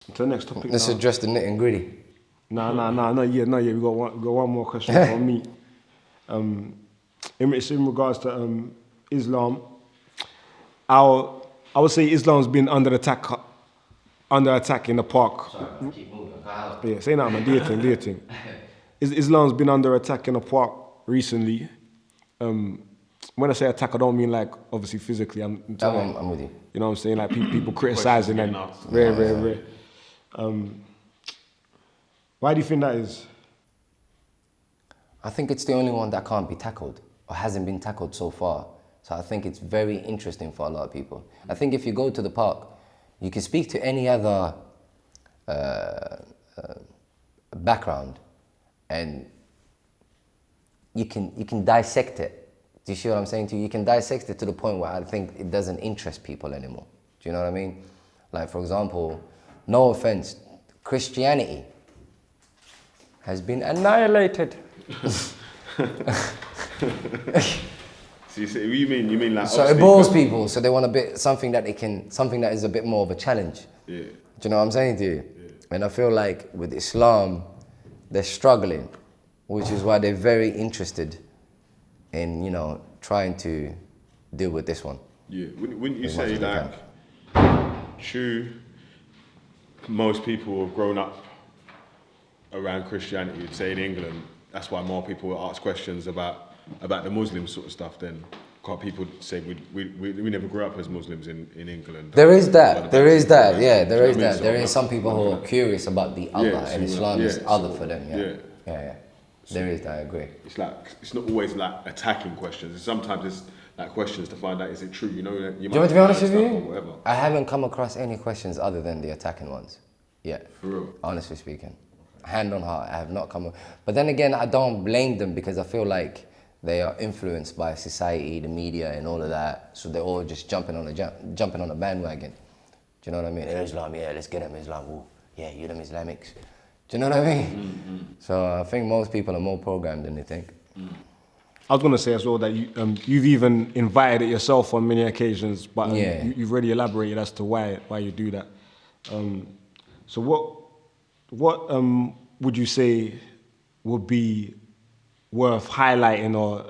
To the next topic. Let's address the nit and gritty. Nah, not yet. We got one more question from me. It's in regards to Islam. I would say Islam's been under attack in the park. Sorry, keep moving. Yeah, say that, man. Do your thing. Islam's been under attack in the park recently. When I say attack, I don't mean like obviously physically. I'm with you. You know what I'm saying? Like people criticizing and rare. Why do you think that is? I think it's the only one that can't be tackled or hasn't been tackled so far. So I think it's very interesting for a lot of people. I think if you go to the park, you can speak to any other background and you can dissect it. Do you see what I'm saying to you? You can dissect it to the point where I think it doesn't interest people anymore. Do you know what I mean? Like, for example, no offense, Christianity has been annihilated. So you mean like? So it bores people. So they want something that is a bit more of a challenge. Yeah. Do you know what I'm saying to you? Yeah. And I feel like with Islam, they're struggling, which is why they're very interested in trying to deal with this one. Yeah. Wouldn't you say like, true? Most people have grown up around Christianity. You'd say in England, that's why more people will ask questions about the Muslim sort of stuff than people say we never grew up as Muslims in England. There is that. There is some people who are curious about the other, and Islam is other for them. Yeah. There is that, I agree. It's not always like attacking questions. Sometimes it's like questions to find out is it true. You know, do you want to be honest with you? I haven't come across any questions other than the attacking ones. Yeah. For real. Honestly speaking, hand on heart, I have not come. But then again, I don't blame them because I feel like they are influenced by society, the media, and all of that. So they're all just jumping on a bandwagon. Do you know what I mean? Islam, yeah, let's get them Islam. Ooh, yeah, you them Islamics. Do you know what I mean? Mm-hmm. So I think most people are more programmed than they think. I was going to say as well that you've even invited it yourself on many occasions, but you've already elaborated as to why you do that. So what would you say would be worth highlighting or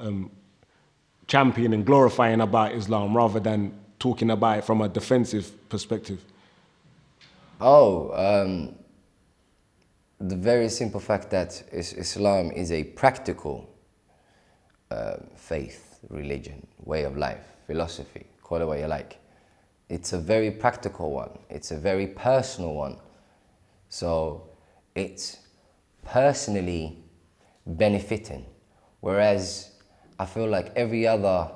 championing and glorifying about Islam rather than talking about it from a defensive perspective? The very simple fact that Islam is a practical faith, religion, way of life, philosophy, call it what you like. It's a very practical one. It's a very personal one. So it's personally benefiting. Whereas I feel like every other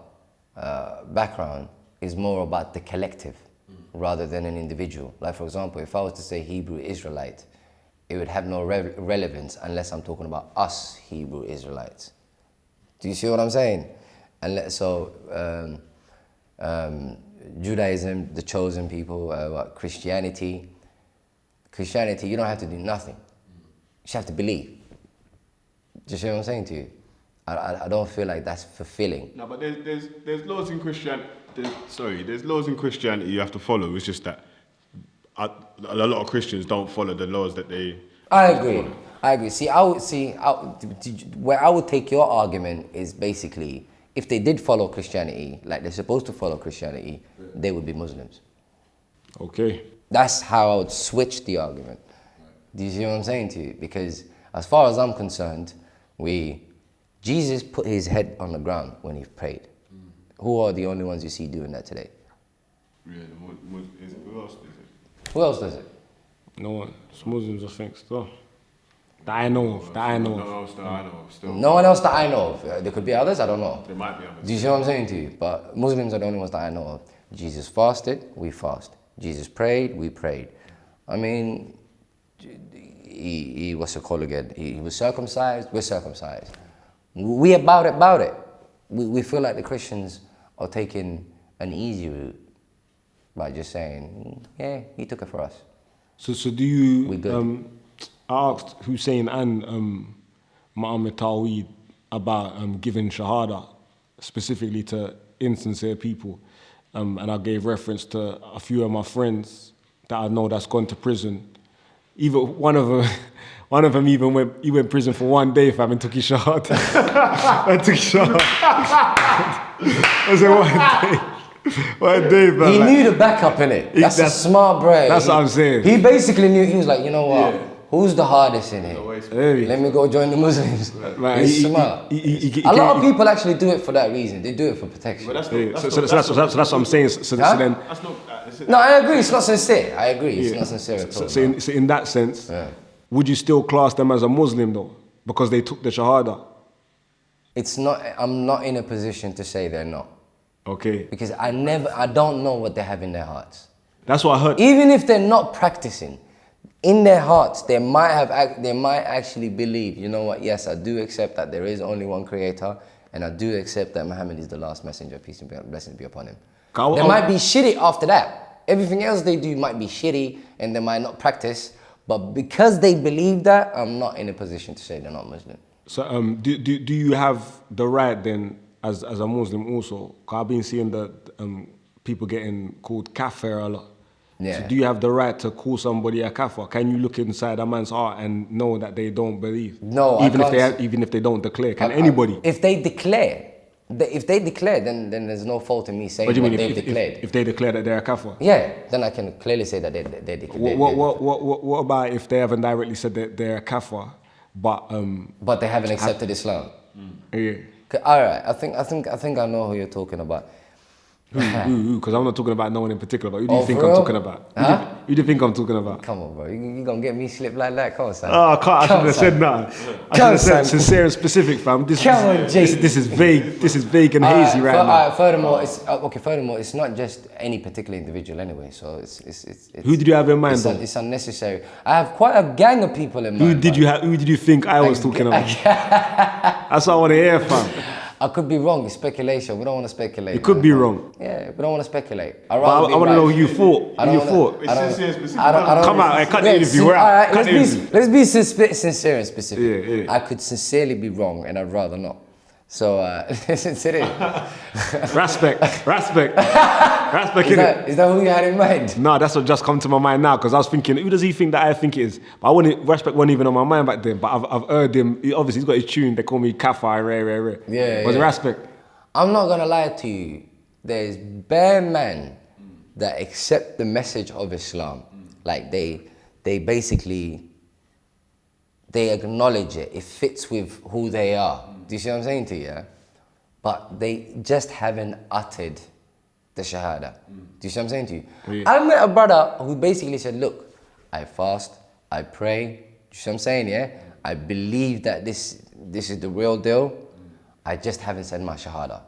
background is more about the collective rather than an individual. Like, for example, if I was to say Hebrew Israelite, it would have no relevance unless I'm talking about us Hebrew Israelites. Do you see what I'm saying? And so Judaism, the chosen people, Christianity, you don't have to do nothing. You just have to believe. Do you see what I'm saying to you? I don't feel like that's fulfilling. No, but there's laws in Christianity. There's laws in Christianity you have to follow. It's just that a lot of Christians don't follow the laws that they. I agree. Where I would take your argument is basically if they did follow Christianity, like they're supposed to follow Christianity, they would be Muslims. Okay. That's how I would switch the argument. Do you see what I'm saying to you? Because as far as I'm concerned, Jesus put his head on the ground when he prayed. Who are the only ones you see doing that today? Yeah, who else does it? Who else does it? No one. It's Muslims, I think, still. That I know of. No one else that I know of, still. No one else that I know of. There could be others, I don't know. There might be others. Do you see what I'm saying to you? But Muslims are the only ones that I know of. Jesus fasted, we fast. Jesus prayed, we prayed. I mean, he what's it called again? He was circumcised, we're circumcised. We about it. We feel like the Christians are taking an easy route by just saying, yeah, he took it for us. So do you, I asked Hussein and Mohamed Tawheed about giving Shahada specifically to insincere people. And I gave reference to a few of my friends that I know that's gone to prison even one of them even went. He went prison for 1 day, fam, and took his shahada. I took his shahada. I said 1 day. 1 day, fam. He knew the backup in it. That's a smart brain. That's what I'm saying. He basically knew. He was like, you know what? Yeah. Who's the hardest in here? Let me go join the Muslims. He's smart. A lot of people actually do it for that reason. They do it for protection. But that's what I'm saying. So then, no, I agree. It's not sincere. I agree. It's not sincere at all. So in that sense, would you still class them as a Muslim though, because they took the shahada? It's not. I'm not in a position to say they're not. Okay. Because I don't know what they have in their hearts. That's what I heard. Even if they're not practicing, in their hearts, they might actually believe, you know what, yes, I do accept that there is only one creator, and I do accept that Mohammed is the last messenger, peace and blessings be upon him. They might be shitty after that. Everything else they do might be shitty, and they might not practice, but because they believe that, I'm not in a position to say they're not Muslim. So do you have the right then, as a Muslim also, because I've been seeing the people getting called kafir a lot. Yeah. So do you have the right to call somebody a kafir? Can you look inside a man's heart and know that they don't believe? No, even if they don't declare. Can anybody? If they declare, then there's no fault in me saying what they've declared. If they declare that they're a kafir? Yeah, then I can clearly say that they declared. What about if they haven't directly said that they're a kafir, but they haven't accepted Islam? Yeah. All right, I think I know who you're talking about. Who? Because I'm not talking about no one in particular. But who do you think I'm talking about? Who do you think I'm talking about? Come on, bro. You gonna get me slipped like that? Come on, Sam. Oh, I shouldn't have said nothing. I should have said sincere and specific, fam. This is vague. This is vague and hazy now. Furthermore, it's not just any particular individual anyway. So it's who did you have in mind? It's unnecessary. I have quite a gang of people in mind. Who did you think I was talking about? That's what I want to hear, fam. I could be wrong. It's speculation. We don't want to speculate. You could be wrong. Yeah, we don't want to speculate. I want to know who you thought. Come on, I can't interview. Let's be sincere and specific. Yeah. I could sincerely be wrong, and I'd rather not. So listen to this. Respect. Is that who you had in mind? No, that's what just come to my mind now, because I was thinking, who does he think that I think it is? But Respect wasn't even on my mind back then. But I've heard him. Obviously, he's got his tune. They call me Kafa, rare. Yeah. Was it Respect? I'm not gonna lie to you. There's bare men that accept the message of Islam. Like they basically acknowledge it. It fits with who they are. Do you see what I'm saying to you? Yeah? But they just haven't uttered the Shahada. Do you see what I'm saying to you? Yeah. I met a brother who basically said, look, I fast, I pray. Do you see what I'm saying, yeah? I believe that this is the real deal. I just haven't said my Shahada.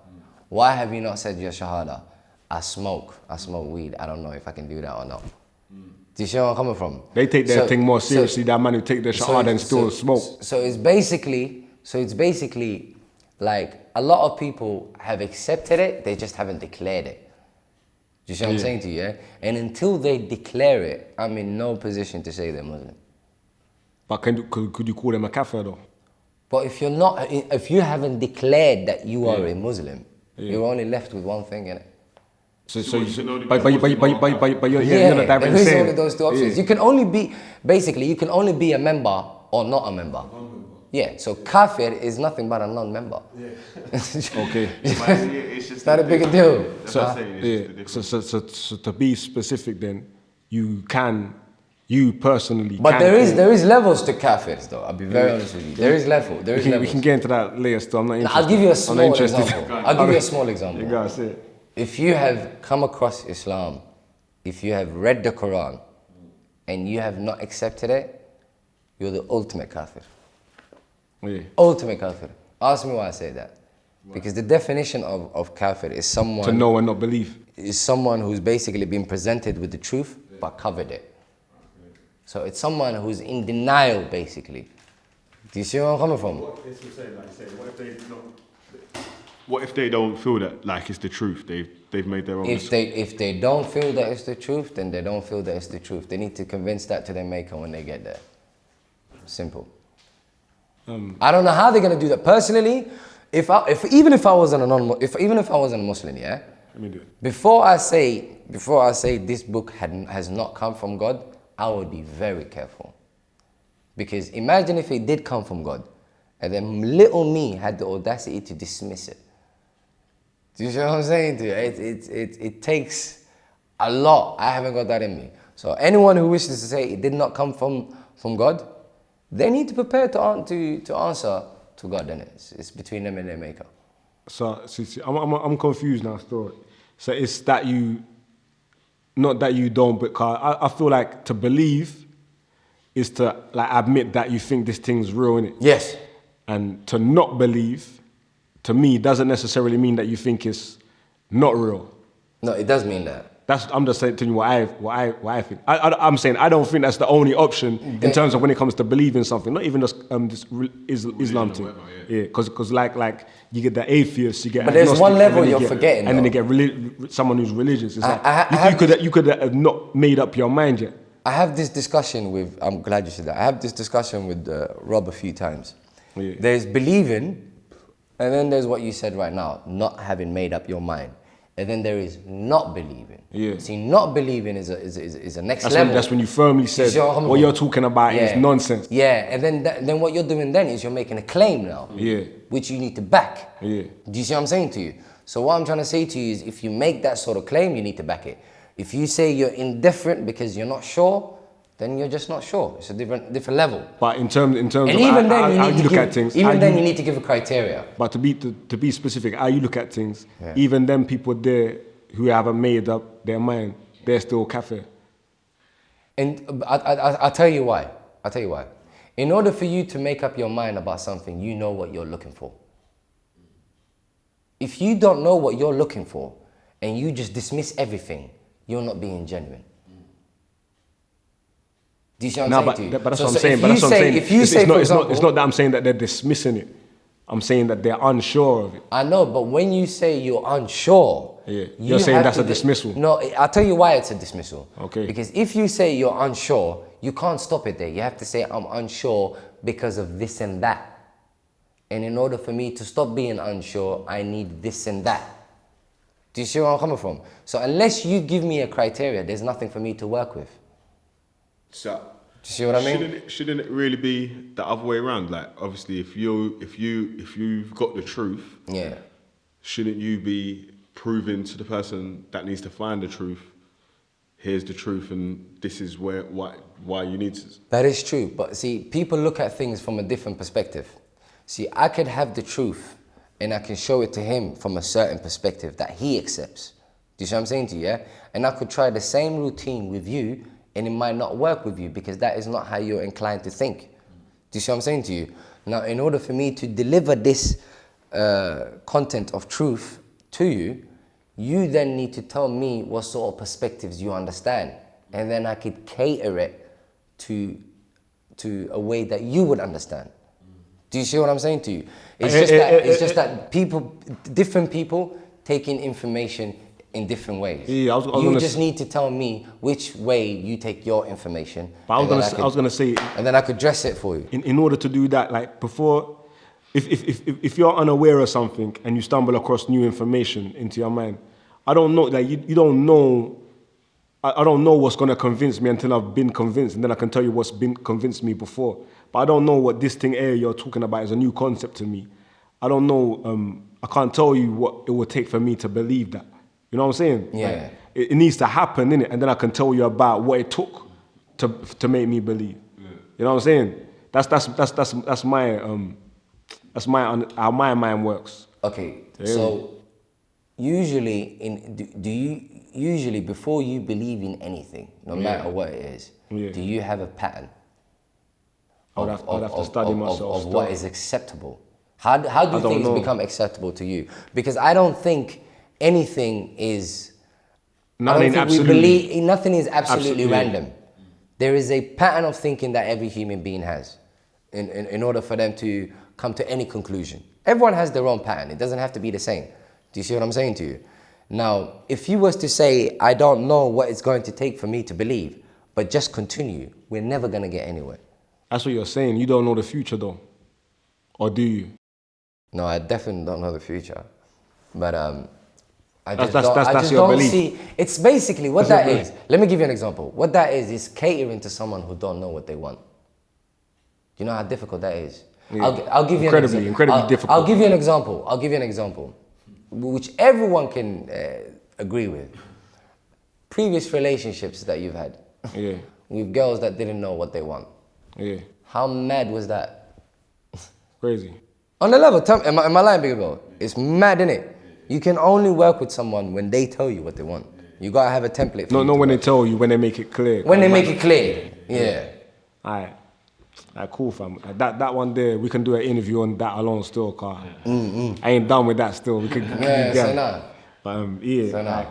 Why have you not said your Shahada? I smoke weed. I don't know if I can do that or not. Do you see where I'm coming from? They take their thing more seriously, that man who take their Shahada and still smoke. So it's basically like a lot of people have accepted it, they just haven't declared it. Do you see what I'm saying to you, yeah? And until they declare it, I'm in no position to say they're Muslim. But could you call them a kafir though? But if you haven't declared that you are a Muslim, you're only left with one thing, innit? But you're not directly saying. Only those two options. You can only be a member or not a member. Yeah, so kafir is nothing but a non-member. Yeah. Okay. It's not a big deal. So to be specific then, you personally But there is levels to kafirs though, I'll be very honest with you. There is levels. We can get into that later still, I'm not interested. I'll give you a small example. You gotta say it. If you have come across Islam, if you have read the Quran, and you have not accepted it, you're the ultimate kafir. Yeah. Ultimate kafir. Ask me why I say that. Because the definition of kafir is someone... To know and not believe. Is someone who's basically been presented with the truth, but covered it. So it's someone who's in denial, basically. Do you see where I'm coming from? What if they don't feel that like it's the truth? They've made their own. If they don't feel that it's the truth, then they don't feel that it's the truth. They need to convince that to their maker when they get there. Simple. I don't know how they're gonna do that. Personally, even if I wasn't a Muslim, yeah. Let me do it. Before I say this book has not come from God, I would be very careful. Because imagine if it did come from God, and then little me had the audacity to dismiss it. Do you see what I'm saying to you? It takes a lot. I haven't got that in me. So anyone who wishes to say it did not come from God, they need to prepare to answer to God. Then it's between them and their maker. So see, I'm confused now still. So it's that you, not that you don't, because I feel like to believe is to like admit that you think this thing's real, innit? Yes. And to not believe, to me, doesn't necessarily mean that you think it's not real. No, it does mean that. I'm just saying to you what I think. I'm saying I don't think that's the only option in terms of when it comes to believing something. Not even just Islam thing. Yeah, because like you get the atheists, you get. But there's one level you're forgetting, and then they get someone who's religious. It's like you could have not made up your mind yet. I have this discussion with. I'm glad you said that. I have this discussion with Rob a few times. Yeah. There's believing, and then there's what you said right now, not having made up your mind. And then there is not believing. Yeah. See, not believing is a next level. That's when you firmly said what you're talking about is nonsense. Yeah, and then what you're doing then is you're making a claim now. Yeah. Which you need to back. Yeah. Do you see what I'm saying to you? So what I'm trying to say to you is if you make that sort of claim, you need to back it. If you say you're indifferent because you're not sure, then you're just not sure. It's a different level. But in terms and of even how you look at things, even then you need to give a criteria. But to be specific, how you look at things, even them people there who haven't made up their mind, they're still kafir. And I'll tell you why. I'll tell you why. In order for you to make up your mind about something, you know what you're looking for. If you don't know what you're looking for and you just dismiss everything, you're not being genuine. Do you see what I'm saying to you? But that's what I'm saying. But that's what I'm saying. It's not that I'm saying that they're dismissing it. I'm saying that they're unsure of it. I know, but when you say you're unsure, you're saying that's a dismissal. No, I'll tell you why it's a dismissal. Okay. Because if you say you're unsure, you can't stop it there. You have to say I'm unsure because of this and that. And in order for me to stop being unsure, I need this and that. Do you see where I'm coming from? So unless you give me a criteria, there's nothing for me to work with. So, do you see what I mean? Shouldn't it really be the other way around? Like, obviously, if you've got the truth, shouldn't you be proving to the person that needs to find the truth? Here's the truth, and this is why you need to. That is true, but see, people look at things from a different perspective. See, I could have the truth, and I can show it to him from a certain perspective that he accepts. Do you see what I'm saying to you? Yeah, and I could try the same routine with you. And it might not work with you because that is not how you're inclined to think. Do you see what I'm saying to you? Now, in order for me to deliver this content of truth to you, you then need to tell me what sort of perspectives you understand. And then I could cater it to a way that you would understand. Do you see what I'm saying to you? It's just that different people taking information in different ways. Yeah, you just need to tell me which way you take your information. But I was gonna say, and then I could dress it for you. In order to do that, like before, if you're unaware of something and you stumble across new information into your mind, I don't know, like you don't know. I don't know what's gonna convince me until I've been convinced, and then I can tell you what's been convinced me before. But I don't know what this thing area you're talking about is a new concept to me. I don't know. I can't tell you what it would take for me to believe that. You know what I'm saying? Yeah. Like, it needs to happen, innit? And then I can tell you about what it took to make me believe. Yeah. You know what I'm saying? That's how my mind works. Okay. Yeah. So usually before you believe in anything, no matter what it is, do you have a pattern? I'd have to study myself. Of what is acceptable. How do things become acceptable to you? Because I don't think anything is. Nothing is absolutely random. There is a pattern of thinking that every human being has, in order for them to come to any conclusion. Everyone has their own pattern. It doesn't have to be the same. Do you see what I'm saying to you? Now, if you was to say, I don't know what it's going to take for me to believe, but just continue, we're never going to get anywhere. That's what you're saying. You don't know the future, though, or do you? No, I definitely don't know the future, but I just That's your don't belief. see. It's basically what That's that your is. Let me give you an example. What that is catering to someone who don't know what they want. You know how difficult that is. Yeah. I'll give you Incredibly difficult. I'll give you an example, which everyone can agree with. Previous relationships that you've had with girls that didn't know what they want. Yeah. How mad was that? Crazy. On the level, am I lying, Big Bro? It's mad, innit? You can only work with someone when they tell you what they want. You gotta have a template. No, when they tell you, when they make it clear. When they make it clear, yeah. Alright, cool, fam. That one there, we can do an interview on that alone still, car. I ain't done with that still. We could, Yeah, so nah. But yeah. So nah.